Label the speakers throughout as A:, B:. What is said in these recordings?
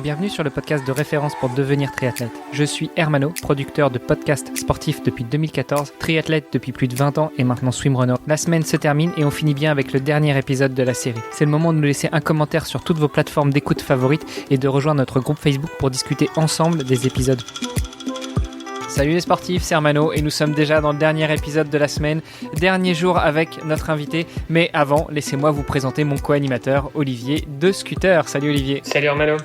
A: Bienvenue sur le podcast de référence pour devenir triathlète. Je suis Hermano, producteur de podcasts sportifs depuis 2014, triathlète depuis plus de 20 ans et maintenant swimrunner. La semaine se termine et on finit bien avec le dernier épisode de la série. C'est le moment de nous laisser un commentaire sur toutes vos plateformes d'écoute favorites et de rejoindre notre groupe Facebook pour discuter ensemble des épisodes. Salut les sportifs, c'est Hermano et nous sommes déjà dans le dernier épisode de la semaine, dernier jour avec notre invité. Mais avant, laissez-moi vous présenter mon co-animateur Olivier de Scooter. Salut Olivier.
B: Salut Hermano.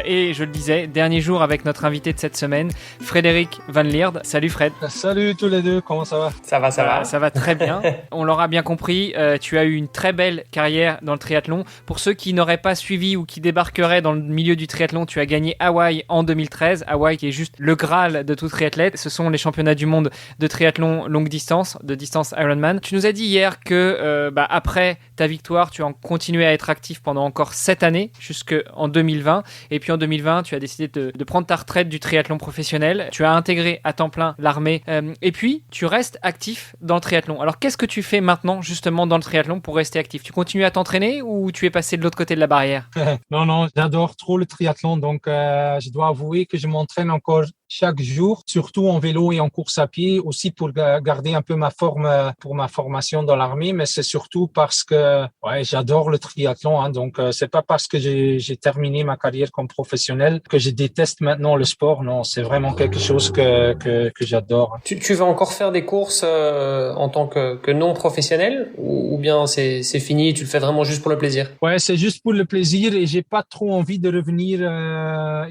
A: Et je le disais, dernier jour avec notre invité de cette semaine, Frédéric Van Lierde. Salut Fred.
C: Salut tous les deux, comment ça va ?
B: Ça va.
A: Ça va très bien. On l'aura bien compris, tu as eu une très belle carrière dans le triathlon. Pour ceux qui n'auraient pas suivi ou qui débarqueraient dans le milieu du triathlon, tu as gagné Hawaï en 2013. Hawaï qui est juste le Graal de tout triathlète. Ce sont les championnats du monde de triathlon longue distance, de distance Ironman. Tu nous as dit hier que après ta victoire, tu as continué à être actif pendant encore 7 années, jusqu'en 2020. Et puis en 2020, tu as décidé de prendre ta retraite du triathlon professionnel. Tu as intégré à temps plein l'armée. Et puis, tu restes actif dans le triathlon. Alors, qu'est-ce que tu fais maintenant, justement, dans le triathlon pour rester actif ? Tu continues à t'entraîner ou tu es passé de l'autre côté de la barrière ?
C: Non, j'adore trop le triathlon. Donc, je dois avouer que je m'entraîne encore chaque jour, surtout en vélo et en course à pied, aussi pour garder un peu ma forme pour ma formation dans l'armée, mais c'est surtout parce que j'adore le triathlon. Donc, c'est pas parce que j'ai terminé ma carrière comme professionnel que je déteste maintenant le sport. Non, c'est vraiment quelque chose que j'adore.
B: Tu vas encore faire des courses en tant que non professionnel ou bien c'est fini, tu le fais vraiment juste pour le plaisir ?
C: Ouais, c'est juste pour le plaisir et j'ai pas trop envie de revenir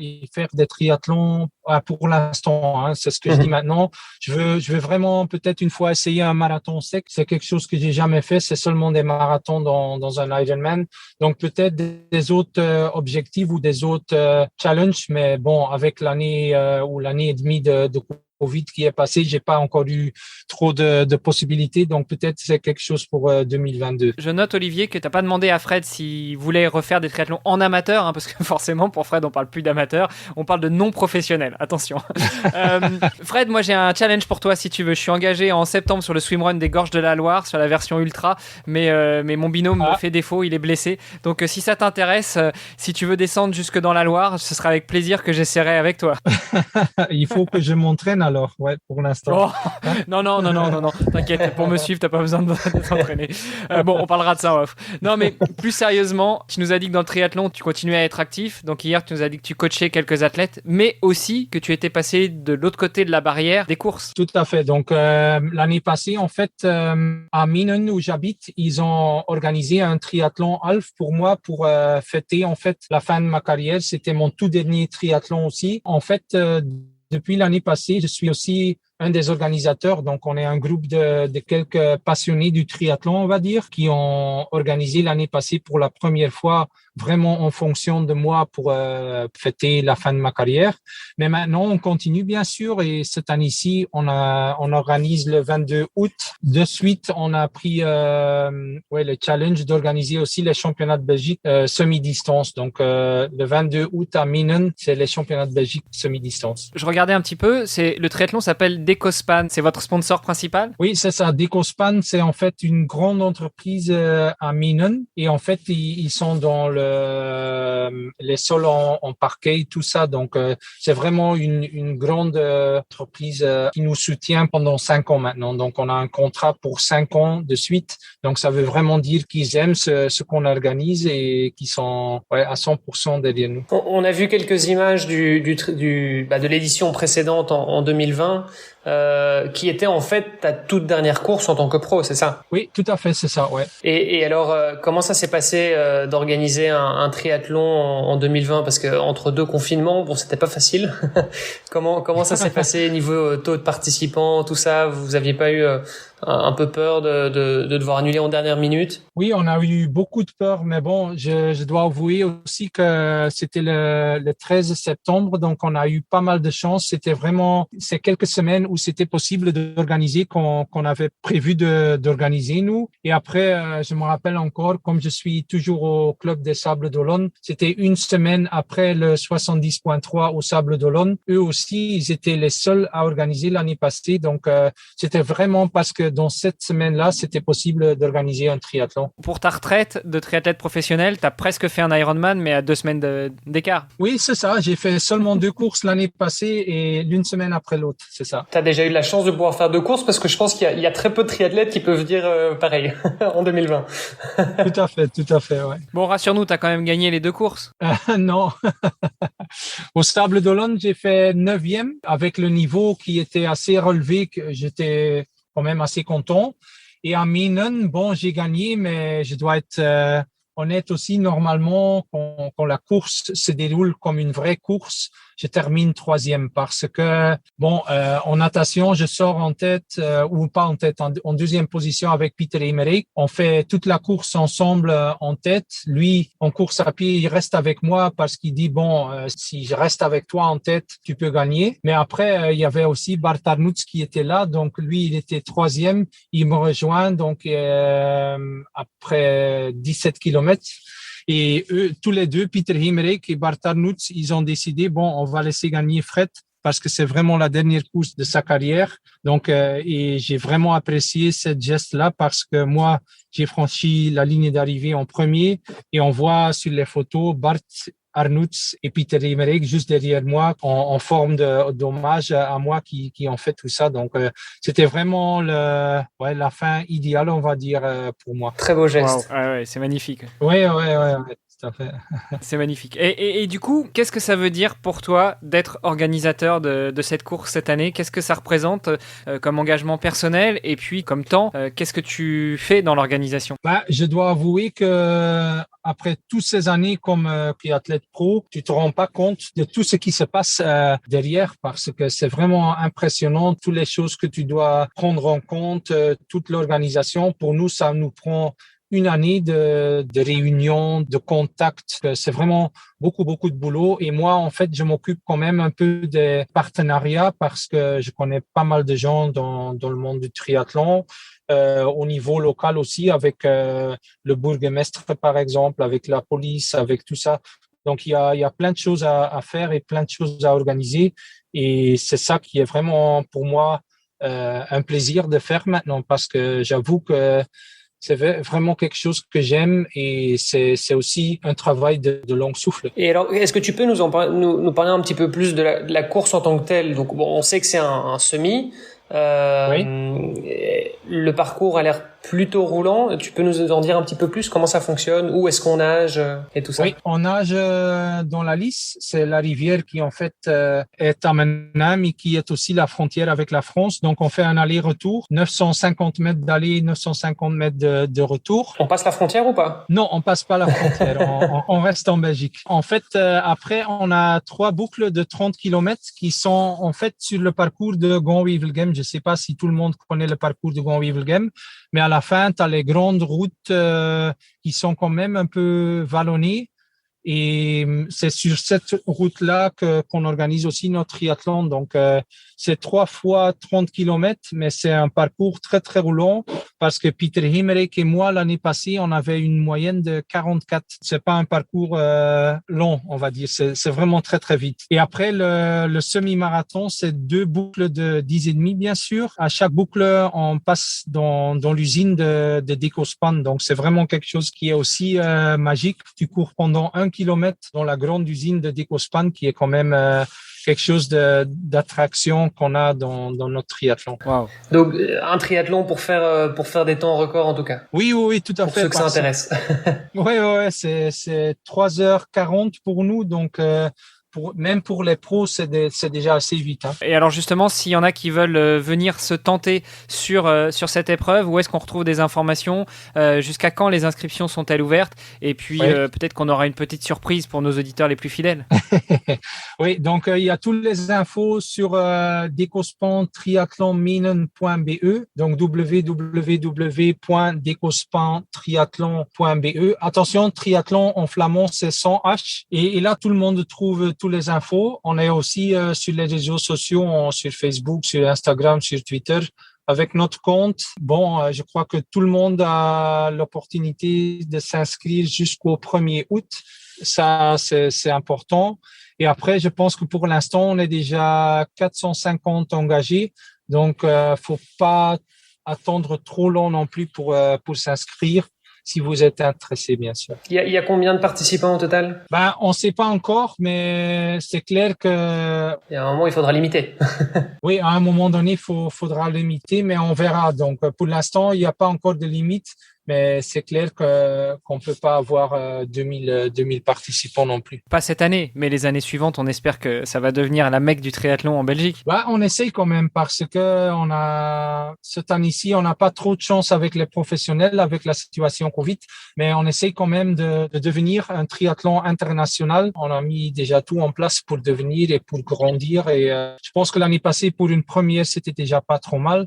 C: et faire des triathlons pour l'instant. C'est ce que je dis maintenant. Je veux vraiment peut-être une fois essayer un marathon sec. C'est quelque chose que j'ai jamais fait. C'est seulement des marathons dans un Ironman. Donc peut-être des autres objectifs ou des autres challenges. Mais bon, avec l'année ou l'année et demie de Covid qui est passé, j'ai pas encore eu trop de possibilités, donc peut-être c'est quelque chose pour 2022.
A: Je note Olivier que t'as pas demandé à Fred s'il voulait refaire des triathlons en amateur, parce que forcément pour Fred on parle plus d'amateur, on parle de non professionnel. Attention. Fred, moi j'ai un challenge pour toi si tu veux. Je suis engagé en septembre sur le swimrun des Gorges de la Loire sur la version ultra, mais mon binôme me fait défaut, il est blessé. Donc si ça t'intéresse, si tu veux descendre jusque dans la Loire, ce sera avec plaisir que j'essaierai avec toi.
C: Il faut que je m'entraîne alors, pour l'instant.
A: Oh, non, t'inquiète, pour me suivre, t'as pas besoin de t'entraîner. Bon, on parlera de ça en off. Non, mais plus sérieusement, tu nous as dit que dans le triathlon, tu continuais à être actif. Donc hier, tu nous as dit que tu coachais quelques athlètes, mais aussi que tu étais passé de l'autre côté de la barrière des courses.
C: Tout à fait. Donc, l'année passée, en fait, à Minen, où j'habite, ils ont organisé un triathlon half pour moi pour fêter, en fait, la fin de ma carrière. C'était mon tout dernier triathlon aussi. En fait, depuis l'année passée, je suis aussi un des organisateurs. Donc, on est un groupe de quelques passionnés du triathlon, on va dire, qui ont organisé l'année passée pour la première fois vraiment en fonction de moi pour fêter la fin de ma carrière. Mais maintenant, on continue, bien sûr. Et cette année-ci, on organise le 22 août. De suite, on a pris le challenge d'organiser aussi les championnats de Belgique semi-distance. Donc, le 22 août à Minen, c'est les championnats de Belgique semi-distance.
A: Je regardais un petit peu. Le triathlon s'appelle Decospan. C'est votre sponsor principal ?
C: Oui, c'est ça. Decospan, c'est en fait une grande entreprise à Minen. Et en fait, ils sont dans les sols en parquet, tout ça. Donc, c'est vraiment une grande entreprise qui nous soutient pendant 5 ans maintenant. Donc, on a un contrat pour 5 ans de suite. Donc, ça veut vraiment dire qu'ils aiment ce qu'on organise et qu'ils sont à 100% derrière nous.
B: On a vu quelques images de l'édition précédente en 2020. Qui était en fait ta toute dernière course en tant que pro, c'est ça ?
C: Oui, tout à fait, c'est ça, ouais.
B: Et alors, comment ça s'est passé d'organiser un triathlon en 2020 ? Parce que entre deux confinements, bon, c'était pas facile. Comment ça s'est passé niveau taux de participants, tout ça ? Vous aviez pas eu un peu peur de devoir annuler en dernière minute ?
C: Oui, on a eu beaucoup de peur, mais bon, je dois avouer aussi que c'était le 13 septembre, donc on a eu pas mal de chance. C'était vraiment ces quelques semaines où c'était possible d'organiser qu'on avait prévu d'organiser nous. Et après, je me rappelle encore, comme je suis toujours au Club des Sables d'Olonne, c'était une semaine après le 70.3 au Sables d'Olonne. Eux aussi, ils étaient les seuls à organiser l'année passée. Donc, c'était vraiment parce que que dans cette semaine-là, c'était possible d'organiser un triathlon.
A: Pour ta retraite de triathlète professionnel, tu as presque fait un Ironman, mais à 2 semaines d'écart.
C: Oui, c'est ça. J'ai fait seulement 2 courses l'année passée et l'une semaine après l'autre, c'est ça.
B: T'as déjà eu la chance de pouvoir faire 2 courses parce que je pense qu'il y a très peu de triathlètes qui peuvent dire pareil en 2020.
C: Tout à fait, ouais.
A: Bon, rassure-nous, tu as quand même gagné les 2 courses.
C: Non. Au Sable d'Olonne, j'ai fait 9e avec le niveau qui était assez relevé, que j'étais quand même assez content. Et à Minen, bon, j'ai gagné, mais je dois être honnête aussi. Normalement, quand la course se déroule comme une vraie course, je termine 3e parce que, bon, en natation, je sors en tête, ou pas en tête, en deuxième position avec Peter Emmerich. On fait toute la course ensemble en tête. Lui, en course à pied, il reste avec moi parce qu'il dit, bon, si je reste avec toi en tête, tu peux gagner. Mais après, il y avait aussi Bart Arnouts qui était là. Donc, lui, il était 3e. Il me rejoint, donc, après 17 kilomètres. Et eux, tous les deux, Peter Emmerich et Bart Arnouts, ils ont décidé, bon, on va laisser gagner Fred parce que c'est vraiment la dernière course de sa carrière. Donc, et j'ai vraiment apprécié ce geste-là parce que moi, j'ai franchi la ligne d'arrivée en premier et on voit sur les photos Bart Arnouts et Peter Emmerich juste derrière moi en forme d'hommage à moi qui ont fait tout ça. Donc, c'était vraiment la fin idéale, on va dire, pour moi.
B: Très beau geste.
A: Wow. Ouais, c'est magnifique.
C: Ouais, tout à fait.
A: C'est magnifique. Et du coup, qu'est-ce que ça veut dire pour toi d'être organisateur de cette course cette année? Qu'est-ce que ça représente comme engagement personnel et puis comme temps? Qu'est-ce que tu fais dans l'organisation?
C: Je dois avouer que après toutes ces années comme triathlète pro, tu te rends pas compte de tout ce qui se passe derrière parce que c'est vraiment impressionnant toutes les choses que tu dois prendre en compte, toute l'organisation. Pour nous, ça nous prend une année de réunions, de contacts. C'est vraiment beaucoup de boulot. Et moi, en fait, je m'occupe quand même un peu des partenariats parce que je connais pas mal de gens dans le monde du triathlon. Au niveau local aussi, avec le bourgmestre, par exemple, avec la police, avec tout ça. Donc, il y a plein de choses à faire et plein de choses à organiser. Et c'est ça qui est vraiment, pour moi, un plaisir de faire maintenant parce que j'avoue que c'est vraiment quelque chose que j'aime et c'est aussi un travail de long souffle.
B: Et alors, est-ce que tu peux nous parler un petit peu plus de la course en tant que telle? Donc, bon, on sait que c'est un semi.
C: Oui.
B: Le parcours a l'air plutôt roulant. Tu peux nous en dire un petit peu plus comment ça fonctionne, où est-ce qu'on nage et tout ça?
C: Oui, on nage dans la Lys, c'est la rivière qui en fait est à Menam et qui est aussi la frontière avec la France. Donc on fait un aller-retour, 950 mètres d'aller, 950 mètres de retour.
B: On passe la frontière ou pas?
C: Non, on passe pas la frontière, on reste en Belgique. En fait, après on a 3 boucles de 30 kilomètres qui sont en fait sur le parcours de Gont-Wevelgem. Je sais pas si tout le monde connaît le parcours de Gont-Wevelgem, mais à la fin, tu as les grandes routes qui sont quand même un peu vallonnées. Et c'est sur cette route-là qu'on organise aussi notre triathlon. Donc, c'est 3 fois 30 kilomètres, mais c'est un parcours très roulant parce que Peter Emmerich et moi, l'année passée, on avait une moyenne de 44. C'est pas un parcours long, on va dire. C'est vraiment très vite. Et après, le semi-marathon, c'est 2 boucles de 10,5, bien sûr. À chaque boucle, on passe dans l'usine de Decospan. Donc, c'est vraiment quelque chose qui est aussi magique. Tu cours pendant 1 kilomètre dans la grande usine de Decospan, qui est quand même quelque chose d'attraction qu'on a dans notre triathlon.
A: Wow.
B: Donc un triathlon pour faire des temps records en tout cas.
C: Oui, tout à
B: pour
C: fait.
B: Pour ceux que ça intéresse.
C: Ouais, c'est 3h40 pour nous, donc même pour les pros, c'est déjà assez vite. Hein.
A: Et alors justement, s'il y en a qui veulent venir se tenter sur cette épreuve, où est-ce qu'on retrouve des informations? Jusqu'à quand les inscriptions sont-elles ouvertes? Et puis peut-être qu'on aura une petite surprise pour nos auditeurs les plus fidèles.
C: Oui, donc il y a toutes les infos sur decospantriathlonminen.be, donc www.decospantriathlon.be. Attention, triathlon en flamand, c'est sans H. Et là, tout le monde trouve toutes les infos. On est aussi sur les réseaux sociaux, sur Facebook, sur Instagram, sur Twitter. Avec notre compte, bon, je crois que tout le monde a l'opportunité de s'inscrire jusqu'au 1er août. Ça, c'est important. Et après, je pense que pour l'instant, on est déjà 450 engagés. Donc, faut pas attendre trop long non plus pour s'inscrire. Si vous êtes intéressé, bien sûr.
B: Il y a combien de participants au total?
C: On ne sait pas encore, mais c'est clair que...
B: Il y a un moment, il faudra limiter.
C: Oui, à un moment donné, faudra limiter, mais on verra. Donc, pour l'instant, il n'y a pas encore de limite, mais c'est clair qu'on ne peut pas avoir 2000 participants non plus.
A: Pas cette année, mais les années suivantes, on espère que ça va devenir la Mecque du triathlon en Belgique.
C: On essaye quand même parce que cette année-ci, on n'a pas trop de chance avec les professionnels, avec la situation Covid, mais on essaye quand même de devenir un triathlon international. On a mis déjà tout en place pour devenir et pour grandir. Et je pense que l'année passée, pour une première, c'était déjà pas trop mal.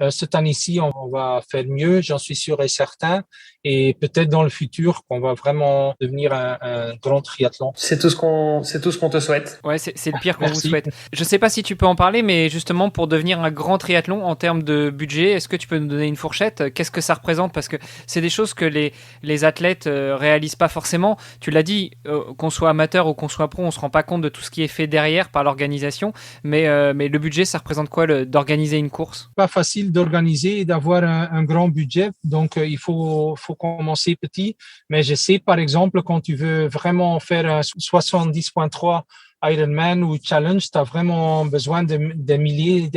C: Cette année-ci, on va faire mieux, j'en suis sûr et certain. Et peut-être dans le futur, qu'on va vraiment devenir un grand triathlon.
B: C'est tout ce qu'on te souhaite.
A: Ouais, c'est le pire qu'on vous souhaite. Je sais pas si tu peux en parler, mais justement, pour devenir un grand triathlon en termes de budget, est-ce que tu peux nous donner une fourchette? Qu'est-ce que ça représente? Parce que c'est des choses que les athlètes réalisent pas forcément. Tu l'as dit, qu'on soit amateur ou qu'on soit pro, on se rend pas compte de tout ce qui est fait derrière par l'organisation. Mais le budget, ça représente quoi d'organiser une course?
C: Pas facile d'organiser et d'avoir un grand budget. Donc, il faut commencer petit. Mais je sais, par exemple, quand tu veux vraiment faire un 70.3 Ironman ou Challenge, tu as vraiment besoin des milliers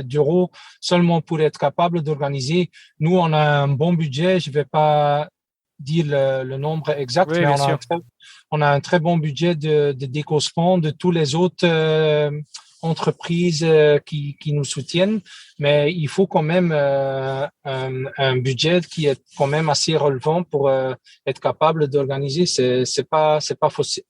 C: d'euros seulement pour être capable d'organiser. Nous, on a un bon budget. Je vais pas dire le nombre exact,
A: oui,
C: mais on a un très bon budget de décospons de tous les autres entreprises qui nous soutiennent, mais il faut quand même un budget qui est quand même assez relevant pour être capable d'organiser. C'est pas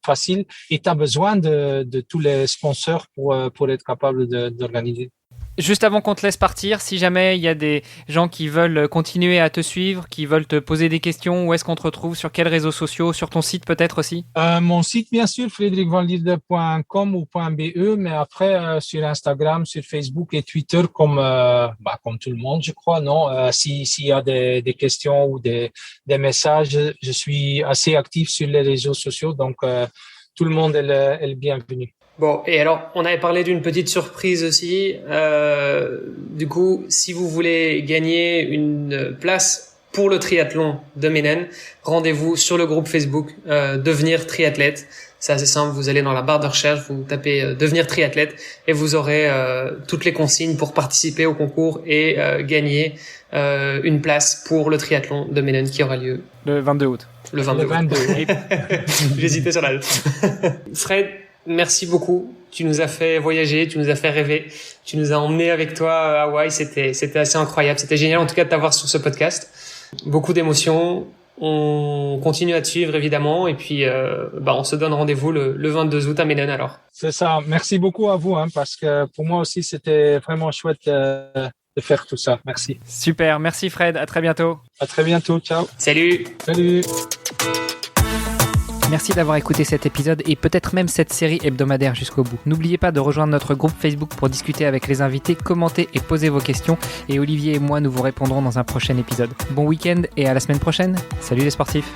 C: facile et tu as besoin de tous les sponsors pour être capable d'organiser.
A: Juste avant qu'on te laisse partir, si jamais il y a des gens qui veulent continuer à te suivre, qui veulent te poser des questions, où est-ce qu'on te retrouve? Sur quels réseaux sociaux? Sur ton site peut-être aussi?
C: Mon site, bien sûr, frédéricvanlierde.com ou .be, mais après, sur Instagram, sur Facebook et Twitter, comme tout le monde, je crois, non? S'il y a des questions ou des messages, je suis assez actif sur les réseaux sociaux, donc tout le monde est le bienvenu.
B: Bon, et alors, on avait parlé d'une petite surprise aussi. Du coup, si vous voulez gagner une place pour le triathlon de Menen, rendez-vous sur le groupe Facebook Devenir triathlète. C'est assez simple, vous allez dans la barre de recherche, vous tapez Devenir triathlète et vous aurez toutes les consignes pour participer au concours et gagner une place pour le triathlon de Menen qui aura lieu
A: le 22 août.
B: Le 22 août. J'hésitais sur la date. Fred, merci beaucoup. Tu nous as fait voyager, tu nous as fait rêver, tu nous as emmenés avec toi à Hawaï. C'était assez incroyable. C'était génial en tout cas de t'avoir sur ce podcast. Beaucoup d'émotions. On continue à te suivre évidemment et puis on se donne rendez-vous le 22 août à Menen alors.
C: C'est ça. Merci beaucoup à vous parce que pour moi aussi c'était vraiment chouette de faire tout ça. Merci.
A: Super. Merci Fred. À très bientôt.
C: À très bientôt. Ciao.
B: Salut.
C: Salut.
A: Merci d'avoir écouté cet épisode et peut-être même cette série hebdomadaire jusqu'au bout. N'oubliez pas de rejoindre notre groupe Facebook pour discuter avec les invités, commenter et poser vos questions. Et Olivier et moi, nous vous répondrons dans un prochain épisode. Bon week-end et à la semaine prochaine. Salut les sportifs.